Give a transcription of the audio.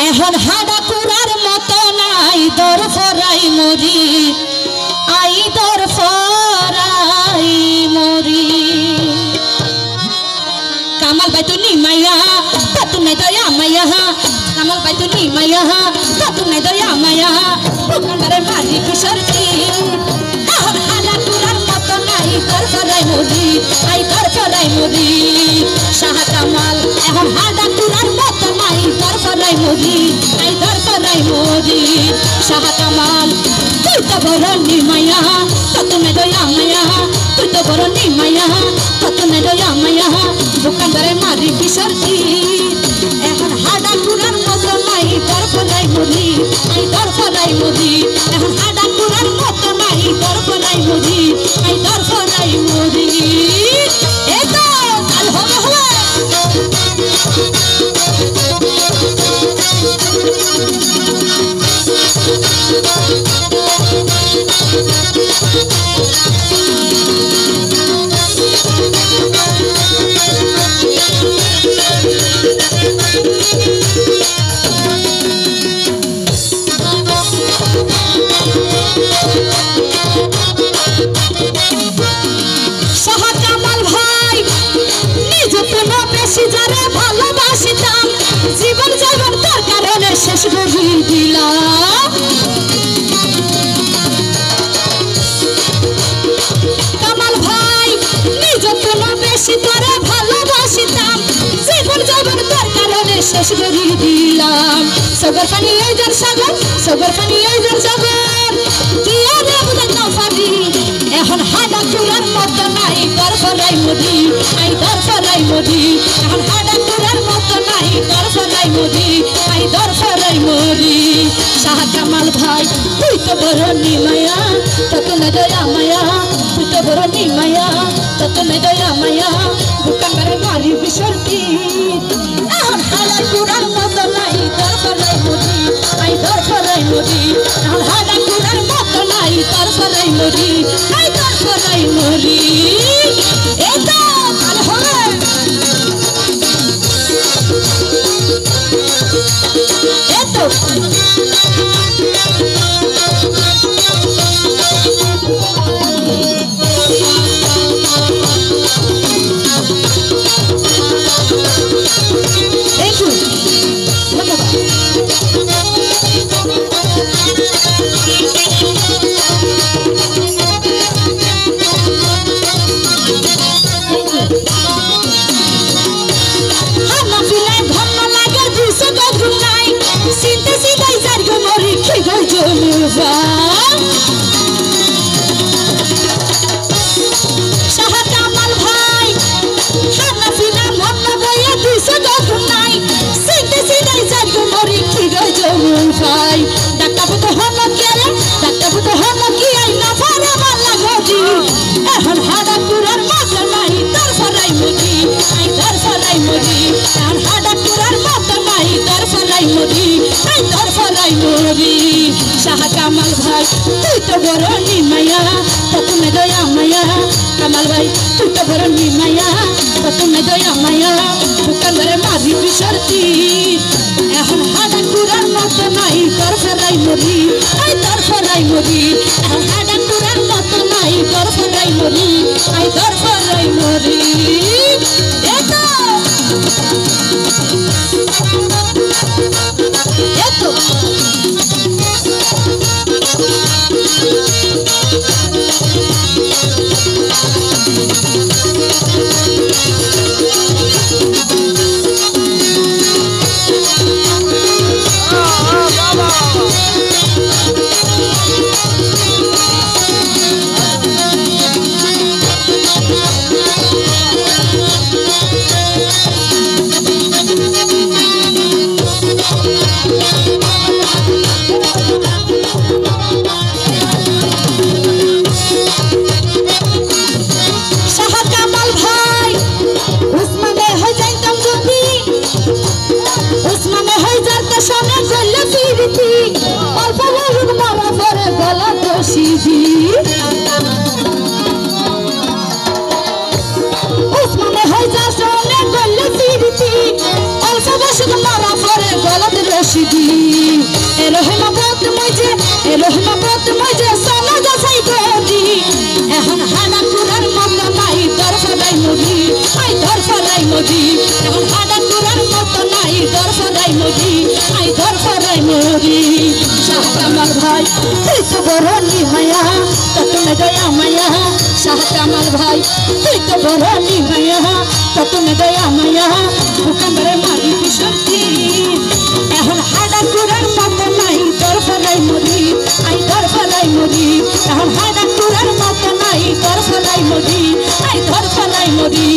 এখন হাডা কুড়ার মতো নাই দর ফরাই মরি আই দর ফরাই মরি কামাল ভাই তো নিমাইয়া তু নাই দয়া মাইয়া কামাল ভাই তো নিমাইয়া তু নাই দয়া মাইয়া দোকানদারে মারি কিশোরটি এখন হাডা কুড়ার মতো নাই দর ফরাই মরি আই দর ফরাই মরি শাহ কামাল এখন হাডা কুড়ার মতো নাই দর ফরাই মরি আই দর ফরাই মরি শাহ কামাল তুই তো বড় নিমাইয়া তু নাই দয়া মাইয়া তুই তো বড় নিমাইয়া তু নাই দয়া মাইয়া দোকানদারে মারি কিশোরটি এখন হাডা কুড়ার মতো নাই দর ফরাই মরি আই দর ফরাই মরি এখন হাডা কুড়ার মতো নাই দর ফরাই মরি আই দর ফরাই মরি এই তো কাল হবে হবে জীবন জীবন তোর কারণে শেষ করে দিলাম কামাল ভাই নিজে কোনো বেশি তোরে ভালোবাসিতাম জীবন জীবন তোর কারণে শেষ করে দিলাম সগর পানি এই জন সাগর সগর পানি এই জন সাগর কি আর বুঝাই না পারি এখন হাডা কুড়ার মতো নাই দর ফরাই মরি আই দর ফরাই মরি এখন হাডা কুড়ার মতো নাই দর ফরাই মরি আই দর ফরাই মরি শাহ কামাল ভাই তুই তো বড় নিমায়া তত না দয়া মায়া তুই তো বড় নিমায়া তত না দয়া মায়া দোকানদারে মারি বিসর্তি এখন হাডা কুড়ার মতো নাই দর ফরাই মরি আই দর ফরাই মরি এখন হাডা কুড়ার মতো নাই দর ফরাই মরি আই দর ফরাই মরি এই তো কাল হবে এই তো শাহ কামাল ভাই খানা পিনা মন বইয়া দুইশো দগুন নাই সিদ্ধে সিধাই যাইব মরি খিগো জমুন ভাই ডাক্তার তো হল কি রে ডাক্তার তো হল কি আই না ভরে মালা গজি এখন হাডা কুড়ার মতো নাই দর ফরাই মরি আই দর ফরাই মরি এখন হাডা কুড়ার মতো নাই দর ফরাই মরি আই দর ফরাই মরি শাহ কামাল ভাই তুই তো বড় নিমায়া তু নাই দয়া মায়া কামাল ভাই তুই তো বড় নিমায়া তু নাই দয়া মায়া দোকানদারে মারি বিসর্তি এখন হাডা কুড়ার মতো নাই দর ফরাই মরি আই দর ফরাই মরি এখন হাডা কুড়ার মতো নাই দর ফরাই মরি আই দর ফরাই মরি এতো এতো ফলাই মরি আই ঘর ফলাই মরি শাহ কামাল ভাই তুই তো বড় নিমায়া তত মে দয়া মায়া শাহ কামাল ভাই তুই তো বড় নিমায়া তত মে দয়া মায়া বুকামরে মারি বিশর্তি এখন হাডা কুড়ার মতো নাই ঘর ফলাই মরি আই ঘর ফলাই মরি এখন হাডা কুড়ার মতো নাই ঘর ফলাই মরি আই ঘর ফলাই মরি